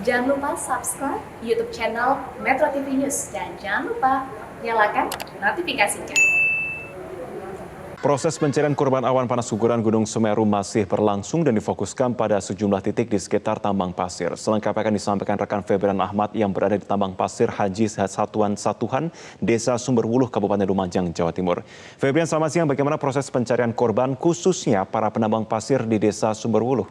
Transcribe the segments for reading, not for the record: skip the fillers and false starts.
Jangan lupa subscribe YouTube channel Metro TV News dan jangan lupa nyalakan notifikasinya. Proses pencarian korban awan panas guguran Gunung Semeru masih berlangsung dan difokuskan pada sejumlah titik di sekitar tambang pasir. Selengkapnya akan disampaikan rekan Febrian Ahmad yang berada di tambang pasir Haji Satuan Satuhan, Desa Sumberwuluh, Kabupaten Lumajang, Jawa Timur. Febrian, selamat siang. Bagaimana proses pencarian korban khususnya para penambang pasir di Desa Sumberwuluh?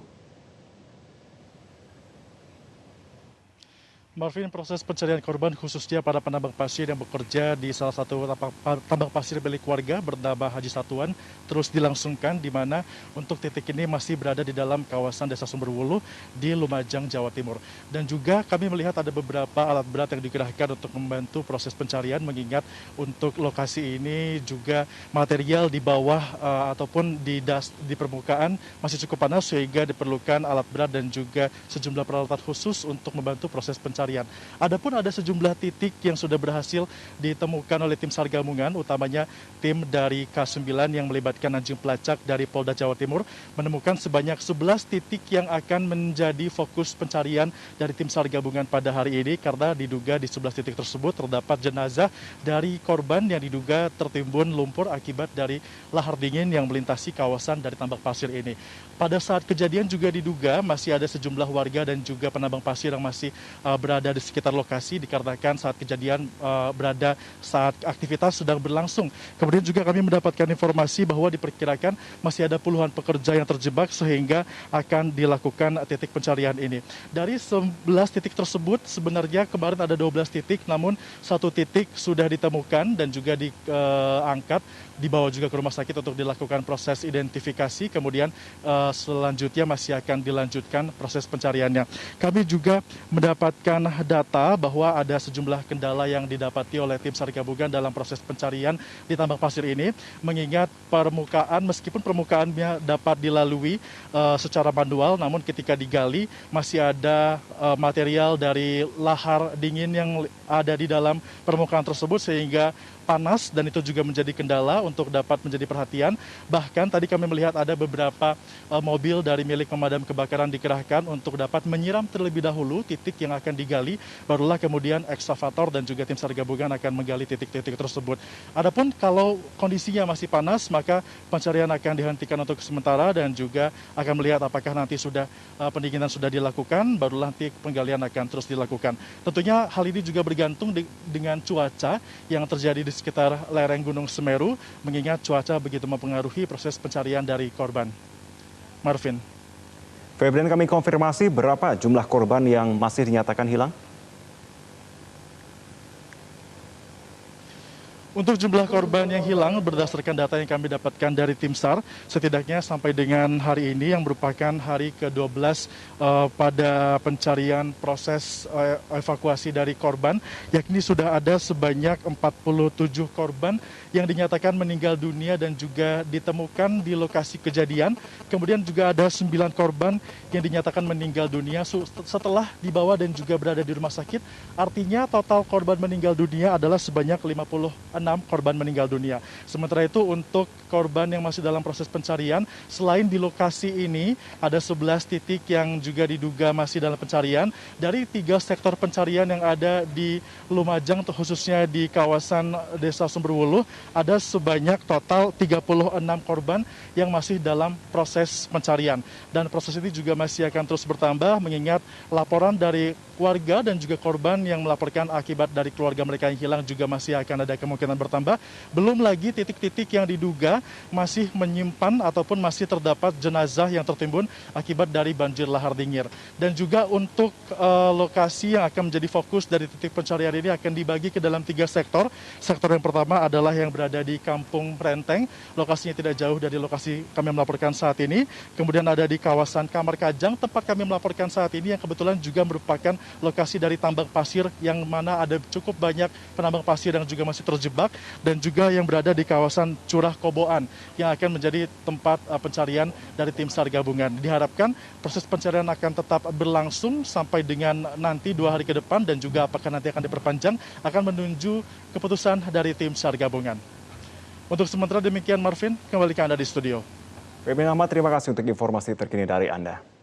Marvin, proses pencarian korban khususnya para penambang pasir yang bekerja di salah satu tambang pasir milik warga bernama Haji Satuan terus dilangsungkan, di mana untuk titik ini masih berada di dalam kawasan Desa Sumberwuluh di Lumajang, Jawa Timur. Dan juga kami melihat ada beberapa alat berat yang dikerahkan untuk membantu proses pencarian, mengingat untuk lokasi ini juga material di bawah ataupun di permukaan masih cukup panas, sehingga diperlukan alat berat dan juga sejumlah peralatan khusus untuk membantu proses pencarian. Adapun ada sejumlah titik yang sudah berhasil ditemukan oleh tim SAR gabungan, utamanya tim dari K9 yang melibatkan anjing pelacak dari Polda Jawa Timur, menemukan sebanyak 11 titik yang akan menjadi fokus pencarian dari tim SAR gabungan pada hari ini, karena diduga di 11 titik tersebut terdapat jenazah dari korban yang diduga tertimbun lumpur akibat dari lahar dingin yang melintasi kawasan dari tambak pasir ini. Pada saat kejadian juga diduga masih ada sejumlah warga dan juga penambang pasir yang masih berada di sekitar lokasi, dikarenakan saat kejadian berada saat aktivitas sedang berlangsung. Kemudian juga kami mendapatkan informasi bahwa diperkirakan masih ada puluhan pekerja yang terjebak, sehingga akan dilakukan titik pencarian ini. Dari 11 titik tersebut sebenarnya kemarin ada 12 titik, namun satu titik sudah ditemukan dan juga diangkat, dibawa juga ke rumah sakit untuk dilakukan proses identifikasi. Kemudian selanjutnya masih akan dilanjutkan proses pencariannya. Kami juga mendapatkan data bahwa ada sejumlah kendala yang didapati oleh tim SAR gabungan dalam proses pencarian di tambang pasir ini, mengingat permukaan, meskipun permukaannya dapat dilalui secara manual, namun ketika digali masih ada material dari lahar dingin yang ada di dalam permukaan tersebut, sehingga panas, dan itu juga menjadi kendala untuk dapat menjadi perhatian. Bahkan tadi kami melihat ada beberapa mobil dari milik pemadam kebakaran dikerahkan untuk dapat menyiram terlebih dahulu titik yang akan digali, barulah kemudian ekskavator dan juga tim SAR gabungan akan menggali titik-titik tersebut. Adapun kalau kondisinya masih panas, maka pencarian akan dihentikan untuk sementara dan juga akan melihat apakah nanti sudah pendinginan sudah dilakukan, barulah nanti penggalian akan terus dilakukan. Tentunya hal ini juga bergantung dengan cuaca yang terjadi di sekitar lereng Gunung Semeru, mengingat cuaca begitu mempengaruhi proses pencarian dari korban. Marvin. Febrian, kami konfirmasi berapa jumlah korban yang masih dinyatakan hilang? Untuk jumlah korban yang hilang, berdasarkan data yang kami dapatkan dari tim SAR, setidaknya sampai dengan hari ini yang merupakan hari ke-12 pada pencarian proses evakuasi dari korban, yakni sudah ada sebanyak 47 korban yang dinyatakan meninggal dunia dan juga ditemukan di lokasi kejadian. Kemudian juga ada 9 korban yang dinyatakan meninggal dunia setelah dibawa dan juga berada di rumah sakit. Artinya total korban meninggal dunia adalah sebanyak 56 korban meninggal dunia. Sementara itu untuk korban yang masih dalam proses pencarian, selain di lokasi ini ada 11 titik yang juga diduga masih dalam pencarian. Dari 3 sektor pencarian yang ada di Lumajang, khususnya di kawasan Desa Sumberwuluh, ada sebanyak total 36 korban yang masih dalam proses pencarian. Dan proses ini juga masih akan terus bertambah, mengingat laporan dari warga dan juga korban yang melaporkan akibat dari keluarga mereka yang hilang juga masih akan ada kemungkinan bertambah. Belum lagi titik-titik yang diduga masih menyimpan ataupun masih terdapat jenazah yang tertimbun akibat dari banjir lahar dingin. Dan juga untuk lokasi yang akan menjadi fokus dari titik pencarian ini akan dibagi ke dalam 3 sektor. Sektor yang pertama adalah yang berada di Kampung Renteng, lokasinya tidak jauh dari lokasi kami melaporkan saat ini. Kemudian ada di kawasan Kamar Kajang, tempat kami melaporkan saat ini, yang kebetulan juga merupakan lokasi dari tambang pasir yang mana ada cukup banyak penambang pasir yang juga masih terjebak, dan juga yang berada di kawasan Curah Koboan yang akan menjadi tempat pencarian dari tim SAR gabungan. Diharapkan proses pencarian akan tetap berlangsung sampai dengan nanti 2 hari ke depan, dan juga apakah nanti akan diperpanjang akan menuju keputusan dari tim SAR gabungan. Untuk sementara demikian, Marvin, kembali ke Anda di studio. Febrian Ahmad, terima kasih untuk informasi terkini dari Anda.